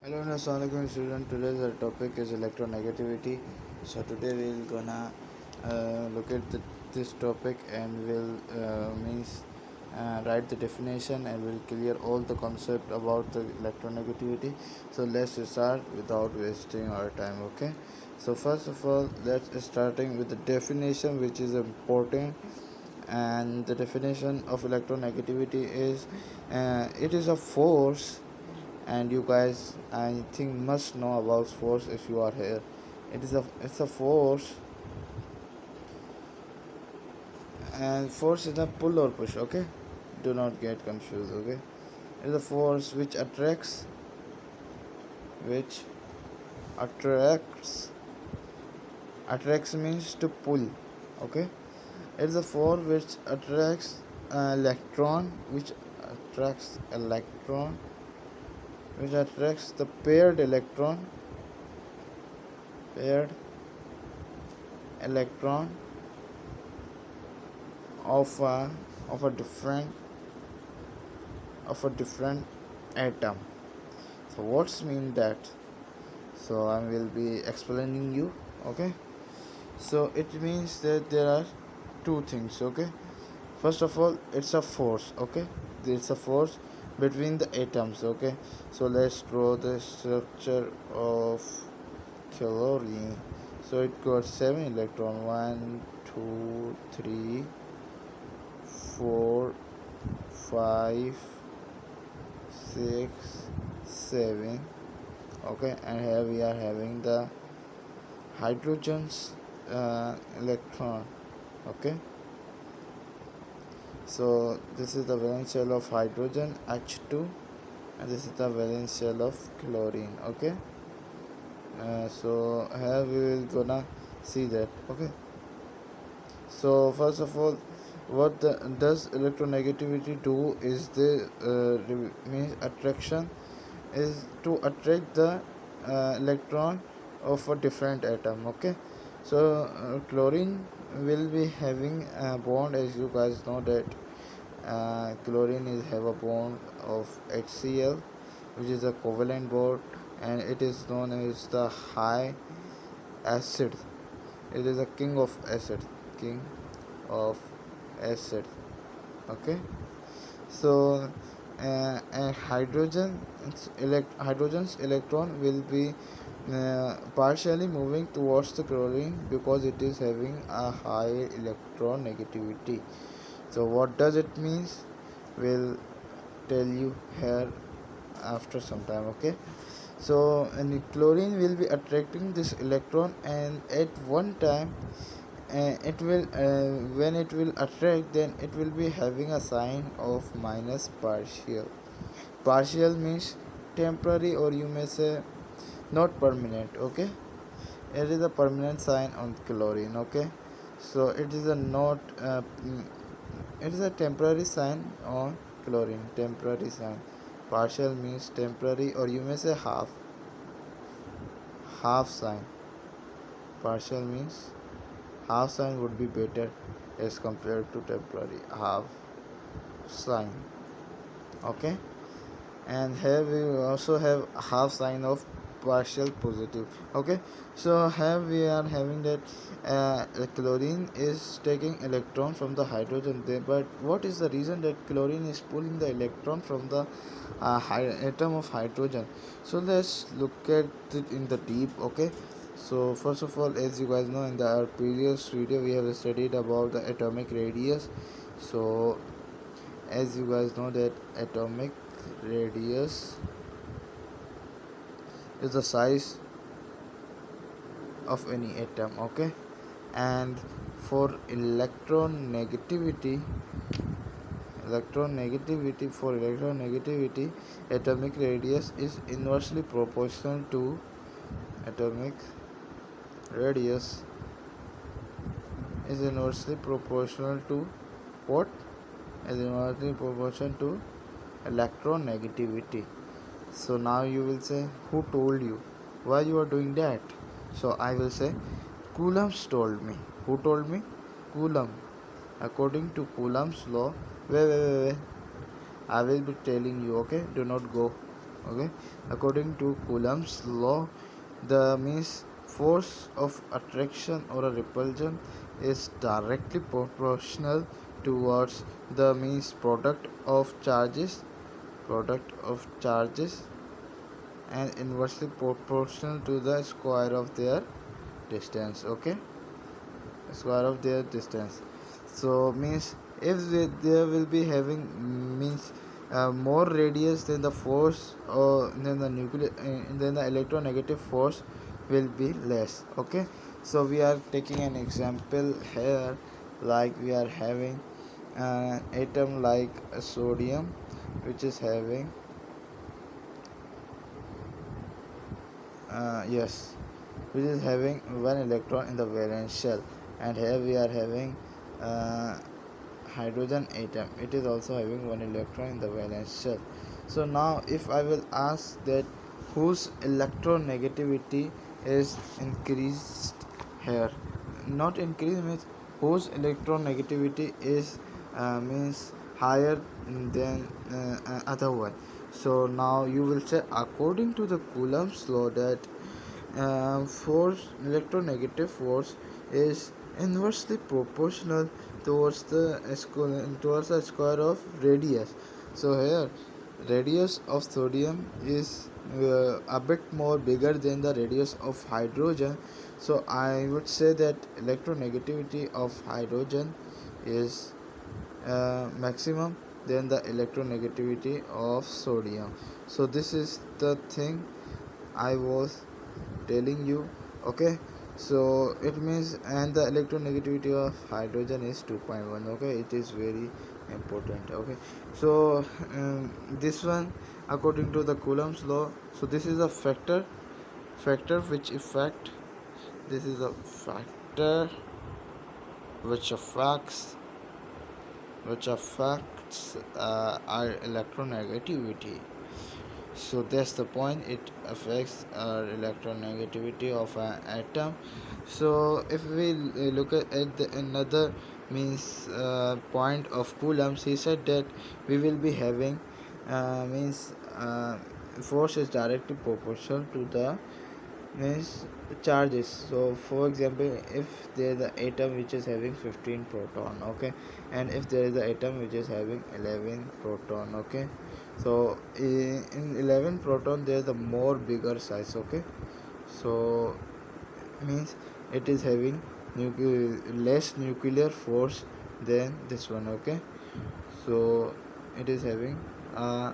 Hello and assalamualaikum student. Today's our topic is electronegativity. So today we'll gonna look at this topic and we'll write the definition and we'll clear all the concept about the electronegativity. So let's start without wasting our time. Okay. So first of all, let's starting with the definition, which is important. And the definition of electronegativity is it is a force, and you guys I think must know about force if you are here. It's a force, and force is a pull or push. Okay, do not get confused. Okay, it's a force which attracts attracts means to pull. Okay, it's a force which attracts electron which attracts electron which attracts the paired electron of a different atom. So what's mean that? So I will be explaining you. Okay, so it means that there are two things. Okay, first of all, it's a force. Okay, it's a force between the atoms. Okay, so let's draw the structure of chlorine. So it got 7 electron, 1 2 3 4 5 6 7. Okay, and here we are having the hydrogen's electron. Okay, so this is the valence shell of hydrogen, H2, and this is the valence shell of chlorine. Okay, so here we will gonna see that. Okay, so first of all, what does electronegativity do is the means attraction is to attract the electron of a different atom. Okay, so chlorine will be having a bond, as you guys know that chlorine is have a bond of HCl, which is a covalent bond, and it is known as the high acid. It is a king of acid. Okay, so and hydrogen's electron will be partially moving towards the chlorine because it is having a high electron negativity. So what does it means? We'll tell you here after some time. Okay, so and chlorine will be attracting this electron, and at one time it will when it will attract, then it will be having a sign of minus partial means temporary, or you may say not permanent. Okay, it is a permanent sign on chlorine. Okay, so it is a not it is a temporary sign on chlorine. Temporary sign. Partial means temporary, or you may say half sign. Partial means half sign would be better as compared to temporary half sign. Okay, and here we also have half sign of partial positive. Okay, so here we are having that chlorine is taking electron from the hydrogen there, but what is the reason that chlorine is pulling the electron from the atom of hydrogen? So let's look at it in the deep. Okay, so first of all, as you guys know, in our previous video we have studied about the atomic radius. So as you guys know that atomic radius is the size of any atom. Okay, and for electronegativity, atomic radius is inversely proportional to atomic radius is inversely proportional to what? Is inversely proportional to electronegativity. So now you will say, who told you? Why you are doing that? So I will say, Coulomb's told me. Who told me? Coulomb. According to Coulomb's law, wait. I will be telling you. Okay, do not go. Okay, according to Coulomb's law, the means force of attraction or a repulsion is directly proportional towards the means product of charges and inversely proportional to the square of their distance. Okay, square of their distance. So means if they will be having means more radius, then the force or then the nuclear then the electronegative force will be less. Okay, so we are taking an example here, like we are having an atom like a sodium, which is having yes, which is having one electron in the valence shell, and here we are having uh, hydrogen atom. It is also having one electron in the valence shell. So now if I will ask that whose electronegativity is increased here, not increased means whose electronegativity is means higher than other one. So now you will say according to the Coulomb's law that force electronegative force is inversely proportional towards the square of radius. So here radius of sodium is a bit more bigger than the radius of hydrogen. So I would say that electronegativity of hydrogen is maximum than the electronegativity of sodium. So this is the thing I was telling you. Okay, so it means, and the electronegativity of hydrogen is 2.1. Okay, it is very important. Okay, so this one according to the Coulomb's law. So this is a factor which affect this is a factor which affects our electronegativity. So that's the point, it affects electronegativity of an atom. So if we look at the another means point of Coulomb's, he said that we will be having means force is directly proportional to the means charges. So for example, if there is an atom which is having 15 proton, okay, and if there is an atom which is having 11 proton, okay, so in 11 proton there is a more bigger size. Okay, so means it is having less nuclear force than this one. Okay, so it is having a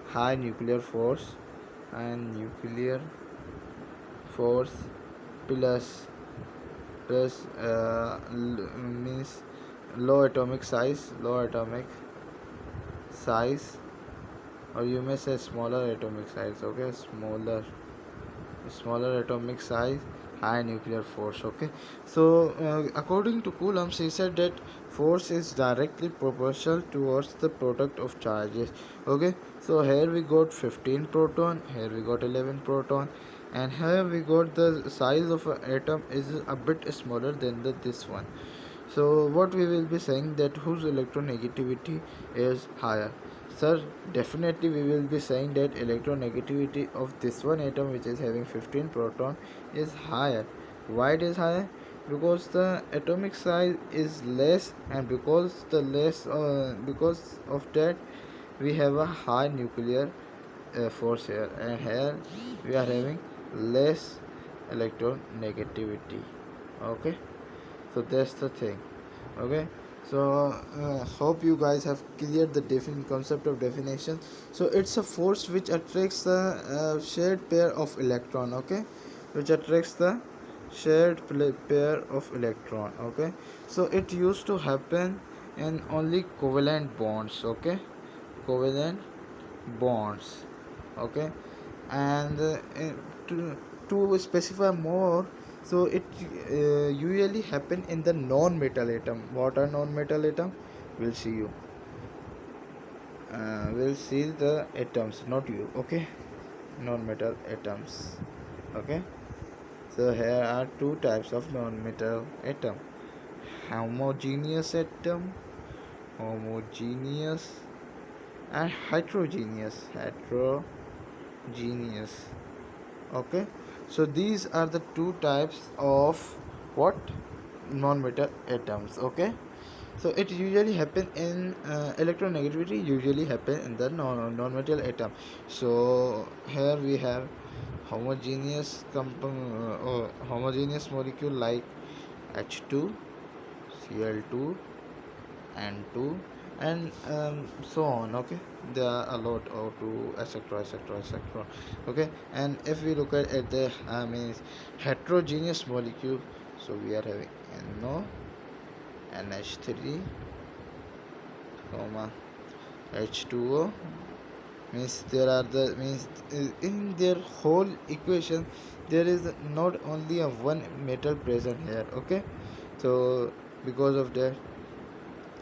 high nuclear force, and nuclear force plus means low atomic size, or you may say smaller atomic size. Okay, smaller atomic size, high nuclear force. Okay, so according to Coulomb, he said that force is directly proportional towards the product of charges. Okay, so here we got 15 proton, here we got 11 proton, and here we got the size of an atom is a bit smaller than this one. So what we will be saying that whose electronegativity is higher? Sir, definitely we will be saying that electronegativity of this one atom which is having 15 proton is higher. Why it is higher? Because the atomic size is less, and because of that we have a high nuclear force here, and here we are having less electronegativity. Okay, so that's the thing. Okay, so hope you guys have cleared the concept of definition. So it's a force which attracts the shared pair of electron. Okay, which attracts the pair of electron. Okay, so it used to happen in only covalent bonds. Okay, covalent bonds. Okay, and to specify more, so it usually happen in the non-metal atom. What are non-metal atom? We'll see you. We'll see the atoms, not you. Okay, non-metal atoms. Okay, so here are two types of non-metal atom: homogeneous atom, homogeneous, and heterogeneous. homogeneous. Okay, so these are the two types of what, non-metal atoms. Okay, so it usually happen in electronegativity usually happen in the non-metal atom. So here we have homogeneous molecule like H2, Cl2, N2, and so on. Okay, there are a lot of two, etc, etc, etc. Okay, and if we look at the means heterogeneous molecule, so we are having NO, NH3, comma H2O. Means there are the means in their whole equation there is not only a one metal present here. Okay, so because of that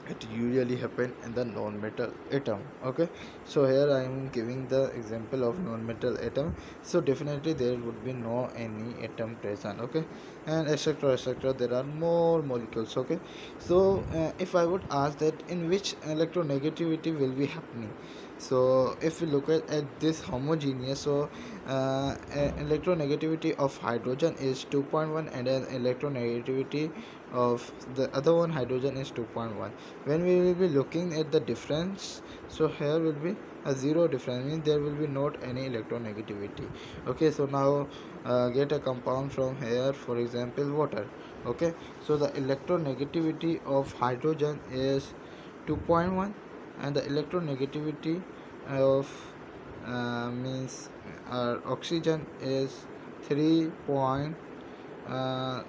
it usually happen in the non-metal atom. Okay, so here I am giving the example of non-metal atom, so definitely there would be no any atom present. Okay, and etc etc, there are more molecules. Okay, so if I would ask that in which electronegativity will be happening, so if we look at this homogeneous, so electronegativity of hydrogen is 2.1 and then electronegativity of the other one hydrogen is 2.1. When we will be looking at the difference, so here will be a zero difference, means there will be not any electronegativity. Okay, so now get a compound from here, for example water. Okay, so the electronegativity of hydrogen is 2.1 and the electronegativity of means oxygen is 3 uh,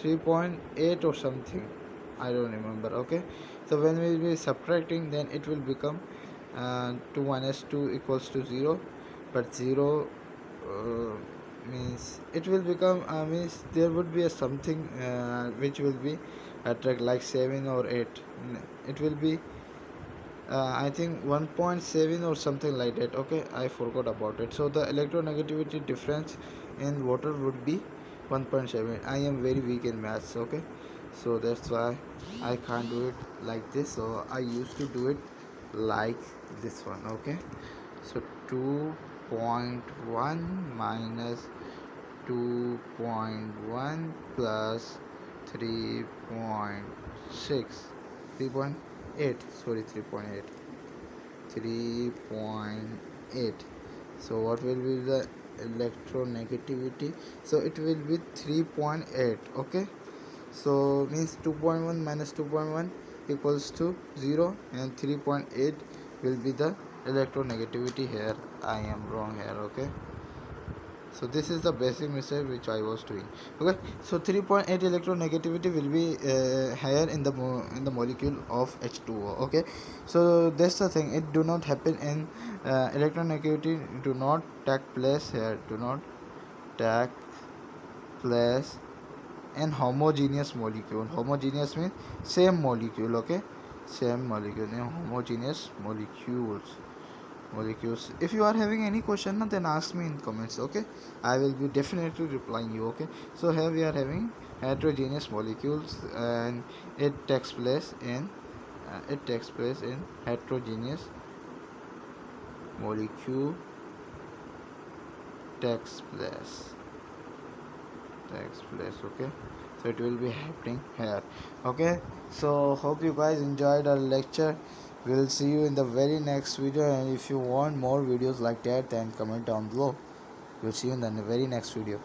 3.8 or something, I don't remember. Okay, so when we will be subtracting, then it will become 2 minus 2 equals to 0, but 0 means it will become means there would be a something which will be attract like 7 or 8. It will be I think 1.7 or something like that. Okay, I forgot about it. So the electronegativity difference in water would be 1.7. I am very weak in maths. Okay, so that's why I can't do it like this, so I used to do it like this one. Okay, so 2.1 minus 2.1 plus 3.6, 3.8, sorry, 3.8, 3.8. So what will be the electronegativity? So it will be 3.8. Okay, so means 2.1 minus 2.1 equals to 0 and 3.8 will be the electronegativity. Here I am wrong here. Okay, so this is the basic mistake which I was doing. Okay, so 3.8 electronegativity will be higher in the molecule of H2O. Okay, so that's the thing, it do not happen in electronegativity do not take place here, do not take place in homogeneous molecule. Homogeneous means same molecule. Okay, same molecule in homogeneous molecules. If you are having any question, then ask me in comments. Okay, I will be definitely replying you. Okay, so here we are having heterogeneous molecules and it takes place in heterogeneous molecule takes place. Okay, so it will be happening here. Okay, so hope you guys enjoyed our lecture. We'll see you in the very next video, and if you want more videos like that, then comment down below. We'll see you in the very next video.